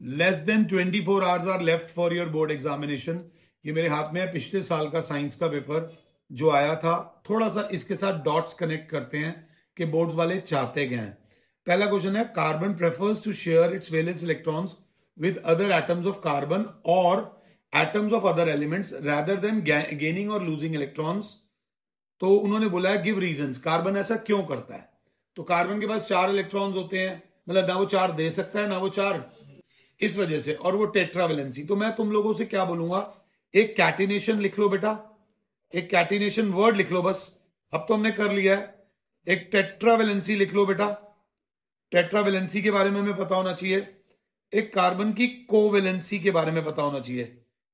Less than 24 hours are left for your board examination. ये मेरे हाथ में है पिछले साल का साइंस का पेपर जो आया था। थोड़ा सा इसके साथ डॉट्स कनेक्ट करते हैं कि बोर्ड्स वाले चाहते क्या हैं। पहला क्वेश्चन है, carbon prefers to share its valence electrons with other atoms of carbon और atoms of other elements rather than gaining or losing electrons. तो उन्होंने बोला है गिव रीजंस, कार्बन ऐसा क्यों करता है। तो कार्बन के पास 4 इलेक्ट्रॉन्स होते हैं, मतलब ना वो 4 दे सकता है ना वो 4, इस वजह से, और वो टेट्रावेलेंसी। तो मैं तुम लोगों से क्या बोलूंगा, एक कैटिनेशन लिख लो बेटा, एक कैटिनेशन वर्ड लिख लो बस। अब तो हमने कर लिया है। एक टेट्रावेलेंसी लिख लो बेटा, टेट्रावेलेंसी के बारे में हमें पता होना चाहिए। एक कार्बन की कोवेलेंसी के बारे में पता होना चाहिए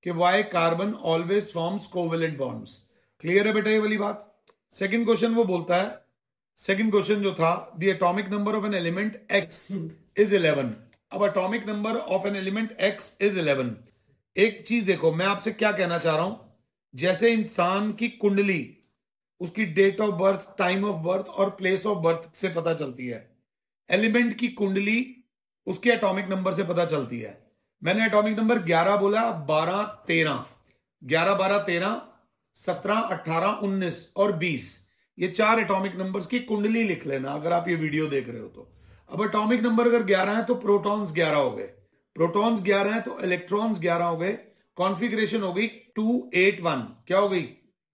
कि why carbon always forms covalent bonds. Clear है बेटा ये वाली बात। सेकंड क्वेश्चन वो बोलता है, सेकंड क्वेश्चन जो था, the atomic number of an element x is 11। अब atomic number of an element x is 11। एक चीज देखो, मैं आपसे क्या कहना चाह रहा हूं, जैसे इंसान की कुंडली उसकी date of birth, time of birth और प्लेस ऑफ बर्थ से पता चलती है, एलिमेंट की कुंडली उसके एटॉमिक नंबर से पता चलती है। मैंने एटॉमिक नंबर 11 बोला, 12 13, 11 12 13 17 18 19 और 20, ये 4 एटॉमिक नंबर्स की कुंडली लिख लेना अगर आप ये वीडियो देख रहे हो तो। अब एटॉमिक नंबर अगर 11 है तो प्रोटॉन्स 11 हो गए, प्रोटॉन्स 11 है तो इलेक्ट्रॉन्स 11 हो गए। कॉन्फ़िगरेशन हो गई 281। क्या हो गई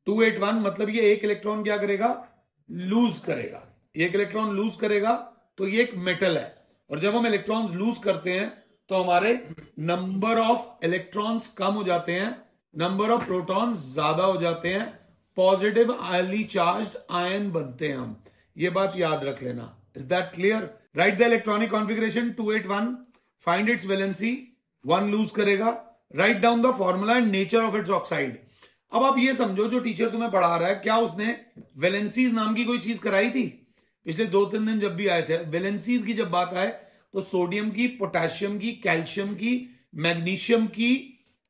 281, मतलब ये एक इलेक्ट्रॉन क्या करेगा, लूज करेगा। एक इलेक्ट्रॉन लूज करेगा तो ये एक मेटल है, और जब हम इलेक्ट्रॉन्स लूज करते हैं तो हमारे नंबर ऑफ इलेक्ट्रॉन्स कम हो जाते हैं, नंबर ऑफ प्रोटॉन्स ज्यादा हो जाते हैं, पॉजिटिव आयनली चार्ज्ड आयन बनते हैं हम। ये बात याद रख लेना। Is that clear? Write the electronic configuration 281, find its valency, 1 lose करेगा, write down the formula and nature of its oxide. अब आप ये समझो, जो टीचर तुम्हें पढ़ा रहा है, क्या उसने वैलेंसीज नाम की कोई चीज कराई थी पिछले 2-3 दिन जब भी आए थे? वैलेंसीज की जब बात आए तो सोडियम की, पोटेशियम की, कैल्शियम की, मैग्नीशियम की,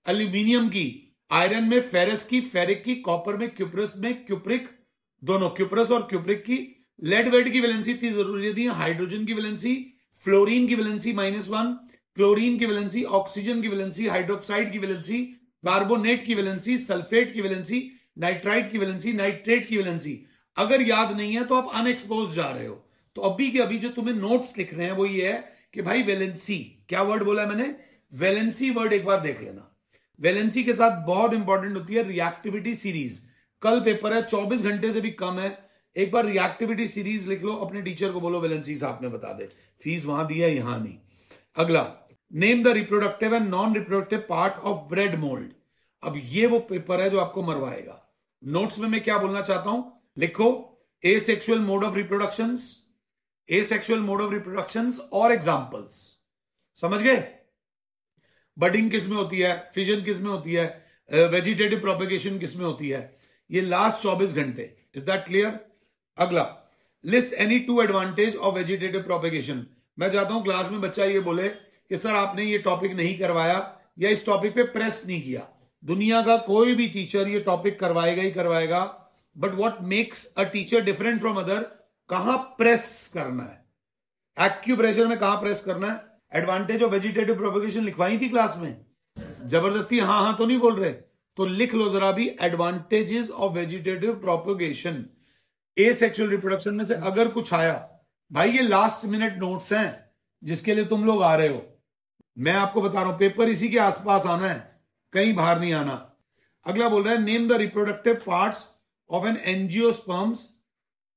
एल्यूमिनियम की, आयरन में फेरस की, फेरिक की, कॉपर में, क्यूप्रस में, क्यूप्रिक, दोनों क्यूप्रस और क्यूप्रिक की, लेड वेड की वैलेंसी इतनी जरूरी थी, हाइड्रोजन की वैलेंसी, फ्लोरीन की वैलेंसी -1, क्लोरीन की वैलेंसी, ऑक्सीजन की वैलेंसी, हाइड्रोक्साइड की वैलेंसी, कार्बोनेट की वैलेंसी, सल्फेट की वैलेंसी, नाइट्राइट की वैलेंसी, नाइट्रेट की वैलेंसी। अगर याद नहीं है तो आप अनएक्सपोज जा रहे हो। तो अभी के अभी जो तुम्हें नोट्स लिख रहे हैं वो ये है कि भाई वैलेंसी, क्या वर्ड बोला मैंने, वैलेंसी वर्ड एक बार देख लेना। वैलेंसी के साथ बहुत इंपॉर्टेंट होती है रिएक्टिविटी सीरीज। कल पेपर है, 24 घंटे से भी कम है, एक बार रिएक्टिविटी सीरीज लिख लो, अपने टीचर को बोलो वैलेंसी साहब ने बता दे, फीस वहां दी है यहां नहीं। अगला, name the reproductive and non reproductive part of bread mould. अब ये वो पेपर है जो आपको मरवाएगा। नोट्स में मैं क्या बोलना चाहता हूं लिखो, asexual mode of reproductions, asexual mode of reproductions और एग्जांपल्स। समझ गए? बडिंग किस में होती है, फिजन किस में होती है, वेजिटेटिव प्रोपेगेशन किस में होती है, ये लास्ट 24 घंटे। Is that clear? अगला, list any 2 advantage of vegetative propagation. मैं चाहता हूं क्लास में बच्चा ये बोले कि सर आपने ये टॉपिक नहीं करवाया या इस टॉपिक पे प्रेस नहीं किया। दुनिया का कोई भी टीचर ये टॉपिक करवाएगा ही करवाएगा, but what makes a teacher different from other, कहां प्रेस करना है, एक्यूप्रेशर में कहां प्रेस करना है। एडवांटेज ऑफ वेजिटेटिव प्रोपेगेशन लिखवाई थी क्लास में, जबरदस्ती हाँ हाँ तो नहीं बोल रहे, तो लिख लो जरा भी, advantages of vegetative propagation. Asexual reproduction में से अगर कुछ आया, भाई ये लास्ट मिनट नोट्स हैं जिसके लिए तुम लोग आ रहे हो, मैं आपको बता रहा हूं पेपर इसी के आसपास आना है, कहीं बाहर नहीं आना। अगला बोल रहा है, name the reproductive parts of an angiosperms,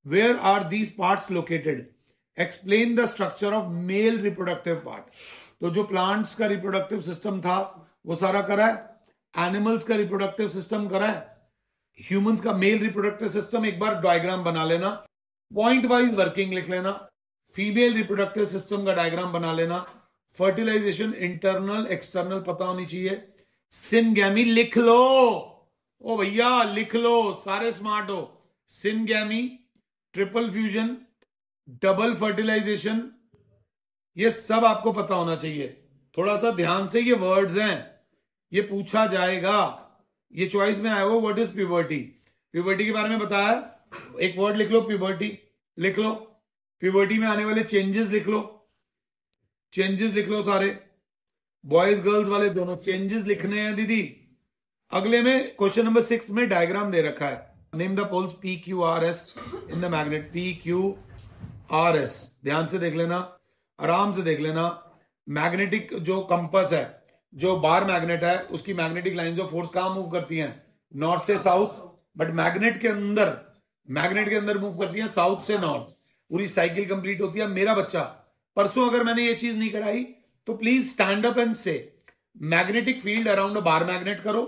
where are these parts located, explain the structure of male reproductive part. तो जो प्लांट्स का रिप्रोडक्टिव सिस्टम था वो सारा करा है, एनिमल्स का रिप्रोडक्टिव सिस्टम करा है, ह्यूमंस का मेल रिप्रोडक्टिव सिस्टम एक बार डायग्राम बना लेना, पॉइंट वाइज वर्किंग लिख लेना, फीमेल रिप्रोडक्टिव सिस्टम का डायग्राम बना लेना, फर्टिलाइजेशन इंटरनल एक्सटर्नल पता होनी चाहिए, सिनगैमी लिख लो, ओ भैया लिख लो, सारे स्मार्ट हो, syngamy, triple fusion, double fertilisation, ये सब आपको पता होना चाहिए। थोड़ा सा ध्यान से, ये वर्ड्स हैं, ये पूछा जाएगा, ये चॉइस में आया हो, व्हाट इज प्यूबर्टी, प्यूबर्टी के बारे में बताया, एक वर्ड लिख लो प्यूबर्टी, लिख लो, प्यूबर्टी में आने वाले चेंजेस लिख लो, चेंजेस लिख लो सारे, बॉयज गर्ल्स वाले दोनों चेंजेस लिखने हैं दीदी। अगले में क्वेश्चन नंबर 6 में डायग्राम दे रखा है। Name the poles P Q R S in the magnet. P Q R S, ध्यान से देख लेना, आराम से देख लेना। मैग्नेटिक जो कंपस है, जो बार मैग्नेट है, उसकी मैग्नेटिक लाइंस ऑफ फोर्स कहां मूव करती हैं? नॉर्थ से साउथ। बट मैग्नेट के अंदर मूव करती है साउथ से नॉर्थ। पूरी साइकिल कंप्लीट होती है। मेरा बच्चा, परसों अगर मैंने ये चीज नहीं कराई तो प्लीज स्टैंड अप एंड से मैग्नेटिक फील्ड अराउंड अ बार मैग्नेट करो,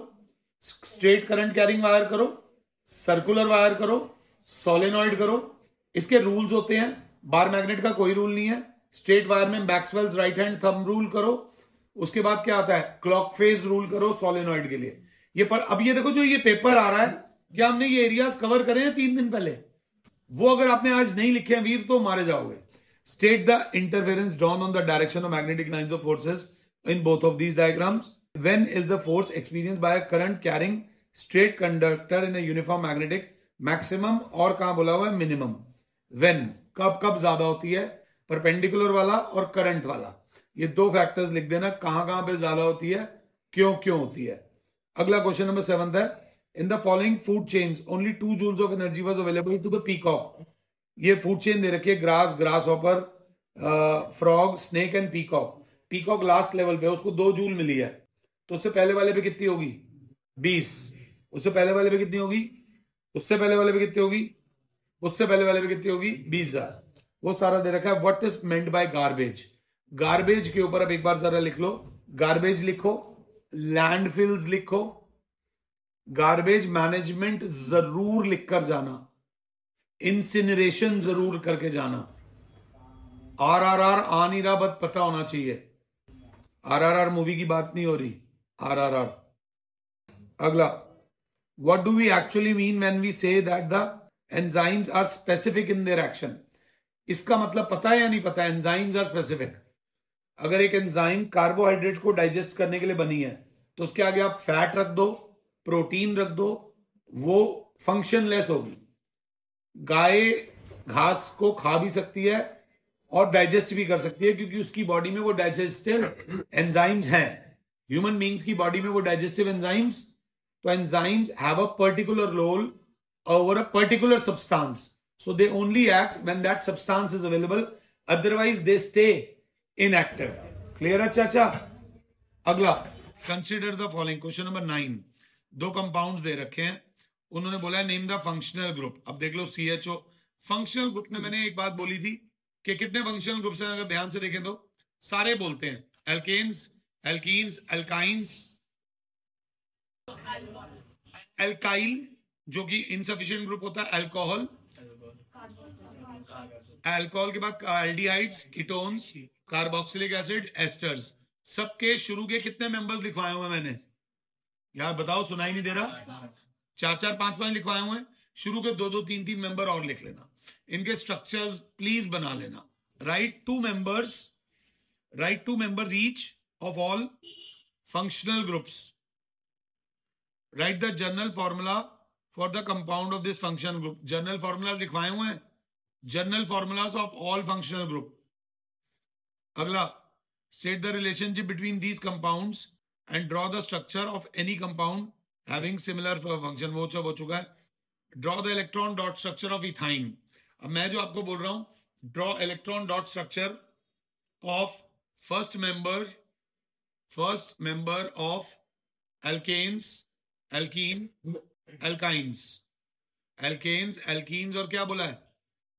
स्ट्रेट करंट कैरिंग वायर करो, सर्कुलर वायर करो, सोलेनॉइड करो। इसके रूल्स होते हैं। बार मैग्नेट का कोई रूल नहीं है। स्ट्रेट वायर में Maxwell's right hand thumb rule करो। उसके बाद क्या आता है? क्लॉक फेज रूल करो सोलेनॉइड के लिए। ये पर अब ये देखो, जो ये पेपर आ रहा है, क्या हमने ये एरियाज कवर करे हैं 3 दिन पहले? वो अगर आपने आज नहीं लिखे हैं वीर तो मारे जाओगे। State the interference drawn on the direction of magnetic lines of forces in both of these diagrams. When is the force experienced by a current carrying straight conductor in a uniform magnetic maximum? और कहां बोला हुआ है? Minimum. When, कब ज्यादा होती है? Perpendicular वाला और करंट वाला, ये दो फैक्टर्स लिख देना। कहां पे ज्यादा होती है, क्यों होती है। अगला क्वेश्चन नंबर 7 है। In the following food chains only 2 joules of energy was available to the peacock. ये फूड चेन दे रखी है। Grasshopper, frog, snake and peacock. Peacock last level पे, उसको 2 जूल मिली है। तो उससे पहले वाले पे कितनी होगी? 20। उससे पहले वाले पे कितनी होगी? उससे पहले वाले पे कितनी होगी? उससे पहले वाले पे कितनी होगी? 20,000। वो सारा दे रखा है। What is meant by garbage? Garbage के ऊपर अब एक बार जरा लिख लो। गार्बेज लिखो, लैंडफिल्स लिखो, गार्बेज मैनेजमेंट जरूर लिखकर जाना, इंसिनरेशन जरूर करके जाना। आरआरआर आ नहीं रहा, बट पता होना चाहिए। आरआरआर मूवी की बात नहीं हो रही, आरआरआर। अगला, what do we actually mean when we say that the enzymes are specific in their action? इसका मतलब पता है या नहीं पता? Enzymes are specific. अगर एक एंजाइम कार्बोहाइड्रेट को डाइजेस्ट करने के लिए बनी है तो उसके आगे आप फैट रख दो, प्रोटीन रख दो, वो फंक्शनलेस होगी। गाय घास को खा भी सकती है और डाइजेस्ट भी कर सकती है, क्योंकि उसकी बॉडी में वो डाइजेस्टिव एंजाइम्स हैं। ह्यूमन बींग्स की बॉडी में वो डाइजेस्टिव एंजाइम्स, तो enzymes have a particular roll over a particular substance, so they only act when that substance is available, otherwise they stay inactive. Clear है चाचा? अगला, consider the following. Question number 9। 2 compounds दे रखे हैं। उन्होंने बोला है नेम द फंक्शनल ग्रुप। अब देख लो CHO। फंक्शनल ग्रुप में मैंने एक बात बोली थी कि कितने फंक्शनल ग्रुप्स हैं, अगर ध्यान से देखें तो सारे बोलते हैं। एल्केन्स, एल्कीन्स, एल्काइंस, एल्काइल जो कि इनसफिशिएंट ग्रुप होता है, अल्कोहल, अल्कोहल के बाद aldehydes, ketones, carboxylic acid, asters. सबके शुरू के कितने मेंबर्स लिखवाए हुए मैंने? यार बताओ, सुनाई नहीं दे रहा? 4-4, 5-5 लिखवाए हुए हैं। शुरू के 2-2, 3-3 मेंबर और लिख लेना। इनके स्ट्रक्चर्स प्लीज बना लेना। Write two members each of all functional groups. Write the general formula for the compound of this functional group. General formula लिखवाए हुए हैं, general formulas of all functional group. अगला, state the relationship between these compounds and draw the structure of any compound having similar function. वो हो चुका है। Draw the electron dot structure of ethyne. अब मैं जो आपको बोल रहा हूं, draw electron dot structure of first member of alkanes, alkene, alkynes, alkenes और क्या बोला है?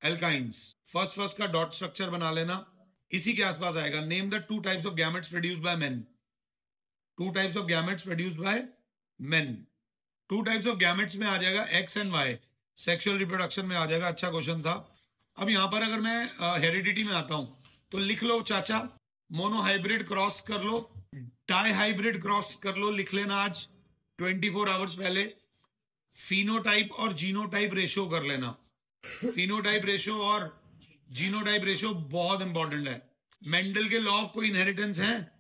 एल्काइंस। फर्स्ट का डॉट स्ट्रक्चर बना लेना। इसी के आसपास आएगा। Name the 2 types of gametes produced by men. 2 types of gametes produced by men. 2 types of gametes में आ जाएगा X and Y। Sexual reproduction में आ जाएगा। अच्छा क्वेश्चन था। अब यहां पर अगर मैं हेरिडिटी में आता हूं तो लिख लो चाचा, मोनो हाइब्रिड क्रॉस कर लो, डाई हाइब्रिड क्रॉस कर लो, लिख लेना आज 24 आवर्स पहले। फिनोटाइप और जीनोटाइप रेशियो कर लेना। फिनोटाइप रेशियो और जीनोटाइप रेशियो बहुत इंपॉर्टेंट है। मेंडल के लॉ ऑफ कोई इनहेरिटेंस है?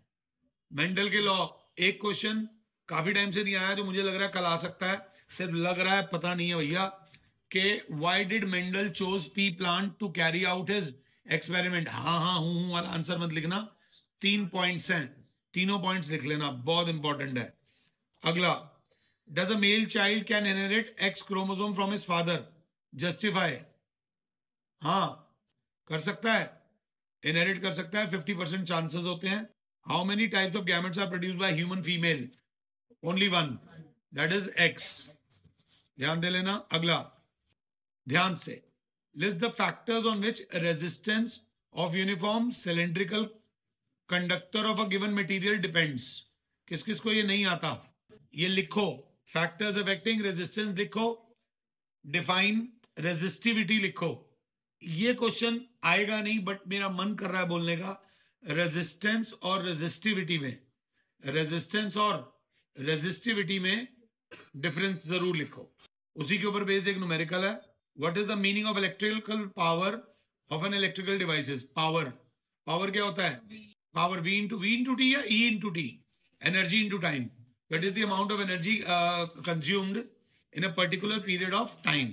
मेंडल के लॉ, एक क्वेश्चन काफी टाइम से नहीं आया, जो मुझे लग रहा है कल आ सकता है। सिर्फ लग रहा है, पता नहीं है भैया, कि why did Mendel chose pea plant to carry out his experiment. हाँ हूं वाला आंसर मत लिखना। 3 पॉइंट्स हैं। तीनों पॉइंट्स लिख लेना, बहुत इंपॉर्टेंट है। अगला, does a male child can inherit x chromosome from his father? Justify. हाँ, कर सकता है, इनहेरिट कर सकता है, 50% चांसेस होते हैं। How many types of gametes are produced by human female? Only one, that is X. ध्यान दे लेना। अगला, ध्यान से, list the factors on which resistance of uniform cylindrical conductor of a given material depends. किस किस को ये नहीं आता, ये लिखो। फैक्टर्स अफेक्टिंग रेजिस्टेंस लिखो, डिफाइन रेजिस्टिविटी लिखो। ये क्वेश्चन आएगा नहीं, बट मेरा मन कर रहा है बोलने का। रेजिस्टेंस और रेजिस्टिविटी में, रेजिस्टेंस और रेजिस्टिविटी में डिफरेंस जरूर लिखो। उसी के ऊपर बेस्ड एक न्यूमेरिकल है। What is the meaning of electrical power of an electrical devices? Power, power क्या होता है? पावर V इंटू टी या E into T? Energy into time. That is the amount of energy consumed in a particular period of time.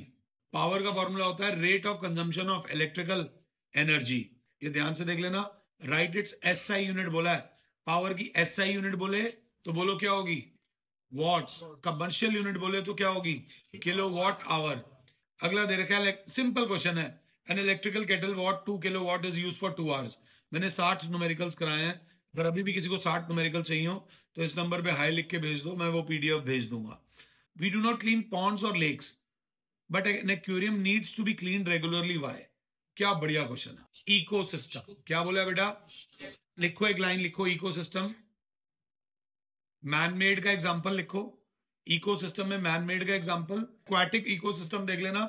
Power का formula होता है rate of consumption of electrical energy. ये ध्यान से देख लेना। Right it's SI unit बोला है, पावर की SI यूनिट बोले तो बोलो क्या होगी? वॉट्स। कमर्शियल यूनिट बोले तो क्या होगी? Kilowatt hour. अगला दे रखा है, सिंपल क्वेश्चन है, an electrical kettle watt 2 kilowatt is use for 2 hours. मैंने 60 न्यूमेरिकल्स कराए हैं। अगर अभी भी किसी को 60 न्यूमेरिकल चाहिए हो तो इस नंबर पे हाई लिख के भेज दो, मैं वो PDF भेज दूंगा। We do not clean ponds or lakes but an aquarium needs to be clean regularly, why? क्या बढ़िया क्वेश्चन है। इकोसिस्टम, क्या बोला है बेटा? लिखो, एक लाइन लिखो, इकोसिस्टम। मैनमेड का एग्जांपल लिखो, इकोसिस्टम में मैनमेड का एग्जांपल। एक्वाटिक इकोसिस्टम देख लेना।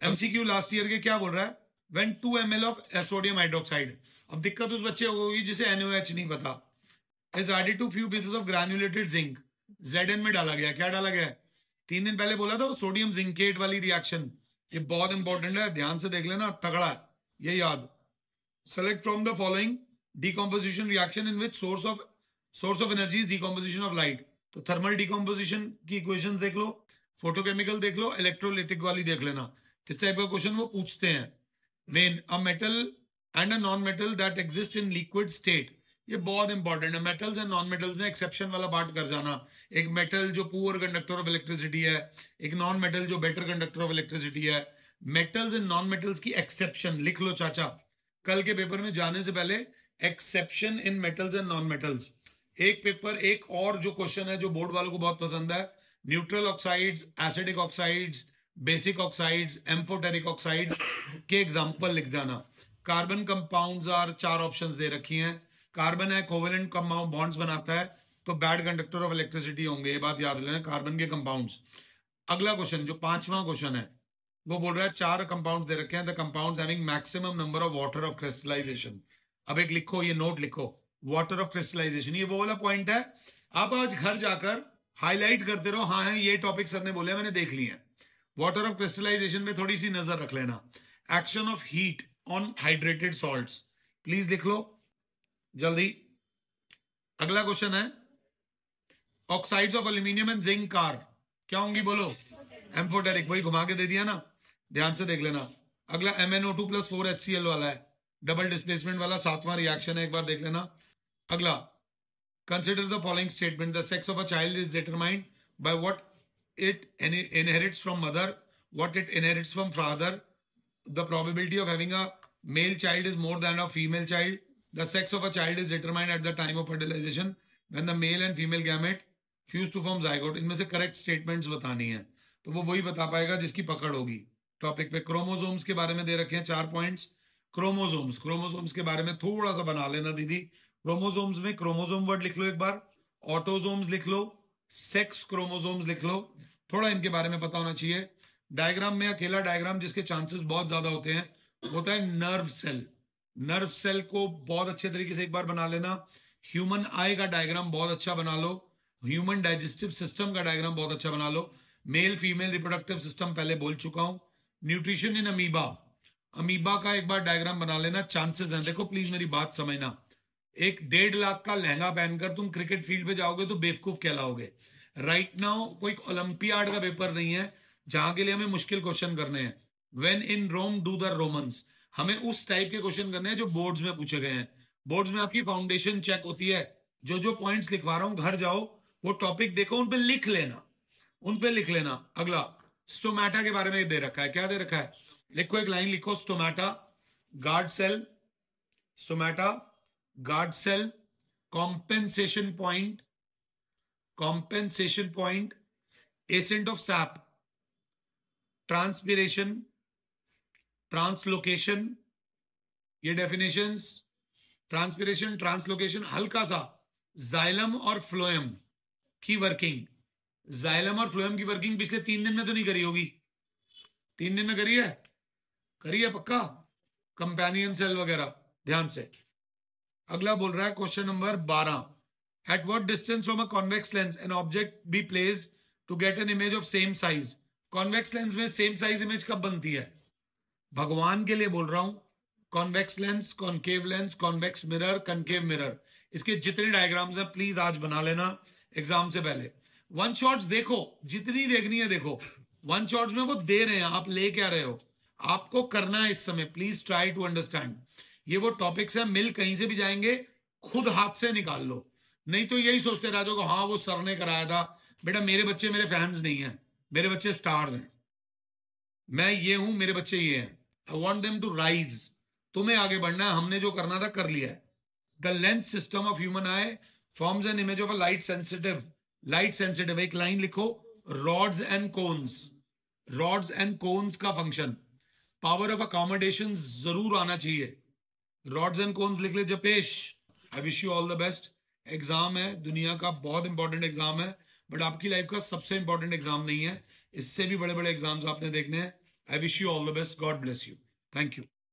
MCQ लास्ट ईयर के क्या बोल रहा है? When 2 ml of sodium hydroxide, अब दिक्कत उस बच्चे को होगी जिसे NaOH नहीं पता, is added to few pieces of granulated zinc, Zn में डाला गया। क्या डाला गया है? 3 दिन पहले बोला था वो सोडियम जिंकेट वाली रिएक्शन। ये बहुत इंपॉर्टेंट है, ध्यान से देख लेना, तगड़ा है ये याद। Select from the following decomposition reaction in which source of energy is decomposition of light. तो थर्मल डीकॉम्पोजिशन की इक्वेशन देख लो, फोटोकेमिकल देख लो, इलेक्ट्रोलिटिक वाली देख लेना। किस टाइप का क्वेश्चन वो पूछते हैं। Main, a metal and a non metal that exist in liquid state. ये बहुत इंपॉर्टेंट है। मेटल्स एंड नॉन मेटल्स में एक्सेप्शन वाला पार्ट कर जाना। एक मेटल जो पुअर कंडक्टर ऑफ इलेक्ट्रिसिटी है, एक नॉन मेटल जो बेटर कंडक्टर ऑफ इलेक्ट्रिसिटी है। मेटल्स एंड नॉन मेटल्स की एक्सेप्शन लिख लो चाचा, कल के पेपर में जाने से पहले। Exception in metals and non metals. एक पेपर, एक और जो क्वेश्चन है जो बोर्ड वालों को बहुत पसंद है, neutral oxides, acidic oxides, basic oxides, amphoteric oxides के एग्जांपल लिख जाना। कार्बन कंपाउंड्स आर, 4 ऑप्शंस दे रखी हैं। कार्बन है, कोवेलेंट कंपाउंड बॉन्ड्स बनाता है, तो बैड कंडक्टर ऑफ इलेक्ट्रिसिटी होंगे, ये बात याद लेना, कार्बन के कंपाउंड्स। अगला क्वेश्चन जो 5वां क्वेश्चन है वो बोल रहा है 4 कंपाउंड्स दे रखे हैं, the compounds having maximum number of water of crystallisation. अब एक लिखो, ये नोट लिखो, वाटर ऑफ क्रिस्टलाइजेशन, ये वो वाला पॉइंट है। आप आज घर जाकर हाईलाइट करते रहो, हाँ है ये टॉपिक सर ने बोले, मैंने देख लिए हैं। वाटर ऑफ क्रिस्टलाइजेशन में थोड़ी सी नजर रख लेना। Action of heat on hydrated salts, please लिख लो जल्दी। अगला क्वेश्चन है, oxides of aluminium and zinc are, क्या होंगी बोलो? एम्फोटेरिक, वही घुमा के दे दिया ना, ध्यान से देख लेना। अगला MnO2 + 4 HCl वाला है, डबल डिस्प्लेसमेंट वाला 7वां रिएक्शन है, एक बार देख लेना। अगला, consider the following statement, the sex of a child is determined by what it inherits from mother, what it inherits from father, the probability of having a male child is more than a female child, the sex of a child is determined at the time of fertilization when the male and female gamete fuse to form zygote। इनमें से correct statements बतानी है, तो वो वही बता पाएगा जिसकी पकड़ होगी टॉपिक पे। क्रोमोसोम्स के बारे में दे रखे हैं 4 पॉइंट्स। क्रोमोसोम्स के बारे में थोड़ा सा बना लेना दीदी। क्रोमोसोम्स में क्रोमोसोम वर्ड लिख लो एक बार, ऑटोसोम्स लिख लो, सेक्स क्रोमोसोम्स लिख लो, थोड़ा इनके बारे में पता होना चाहिए। डायग्राम में अकेला डायग्राम जिसके चांसेस बहुत ज्यादा होते हैं होता है नर्व सेल। नर्व सेल को बहुत अच्छे तरीके से एक बार बना लेना। ह्यूमन आई का डायग्राम बहुत अच्छा बना लो। ह्यूमन डाइजेस्टिव सिस्टम का डायग्राम बहुत अच्छा बना लो। मेल फीमेल रिप्रोडक्टिव सिस्टम पहले बोल चुका हूं। न्यूट्रिशन इन अमीबा, अमीबा का एक बार डायग्राम बना लेना। चांसेस हैं, देखो प्लीज मेरी बात समझना, एक 1.5 लाख का लहंगा पहनकर तुम क्रिकेट फील्ड पे जाओगे तो बेवकूफ कहलाओगे। राइट नाउ कोई ओलंपियाड का पेपर नहीं है जहां के लिए हमें मुश्किल क्वेश्चन करने हैं। When in Rome do the Romans, हमें उस टाइप के क्वेश्चन करने हैं जो बोर्ड्स में पूछे गए हैं। बोर्ड्स में आपकी फाउंडेशन चेक होती है। जो जो पॉइंट्स लिखवा रहा हूं घर जाओ, वो टॉपिक देखो, उन पे लिख लेना, उन पे लिख लेना। अगला स्टोमेटा के बारे में दे रखा है। क्या दे रखा है? लिखो, एक लाइन लिखो, stomata guard cell, stomata guard cell, compensation point, compensation point, ascent of sap, transpiration, translocation, ये डेफिनेशंस, ट्रांसपिरेशन, ट्रांसलोकेशन, हल्का सा जाइलम और फ्लोएम की वर्किंग, जाइलम और फ्लोएम की वर्किंग पिछले 3 दिन में तो नहीं करी होगी? 3 दिन में करी है? करी है पक्का? कंपेनियन सेल वगैरह ध्यान से। अगला बोल रहा है question number 12, at what distance from a convex lens an object be placed to get an image of same size. Convex lens में सेम साइज इमेज कब बनती है? भगवान के लिए बोल रहा हूं। Convex lens, concave lens, convex mirror, concave mirror, इसके जितने डायग्राम्स हैं प्लीज आज बना लेना एग्जाम से पहले। वन शॉट्स देखो, जितनी देखनी है देखो। वन शॉट्स में वो दे रहे हैं, आप ले क्या रहे हो, आपको करना है इस समय। Please try to understand. ये वो टॉपिक्स है, मिल कहीं से भी जाएंगे, खुद हाथ से निकाल लो, नहीं तो यही सोचते रह जाओगे हाँ वो सर ने कराया था। बेटा मेरे बच्चे मेरे फैंस नहीं है, मेरे बच्चे स्टार्स हैं। मैं ये हूं, मेरे बच्चे ये हैं। I want them to rise. तुम्हें आगे बढ़ना है, हमने जो करना था कर लिया है। The lens system of human eye forms an image of a light sensitive, light sensitive, एक लाइन लिखो, rods and cones, rods and cones का फंक्शन, पावर ऑफ अकोमोडेशन जरूर आना चाहिए। रॉड्स एंड कोन्स लिख ले जपेश। I wish you all the best. Exam है, दुनिया का बहुत इंपॉर्टेंट एग्जाम है, बट आपकी लाइफ का सबसे इंपॉर्टेंट एग्जाम नहीं है। इससे भी बड़े बड़े एग्जाम्स आपने देखने हैं। आई wish you all the best. God bless you. Thank you.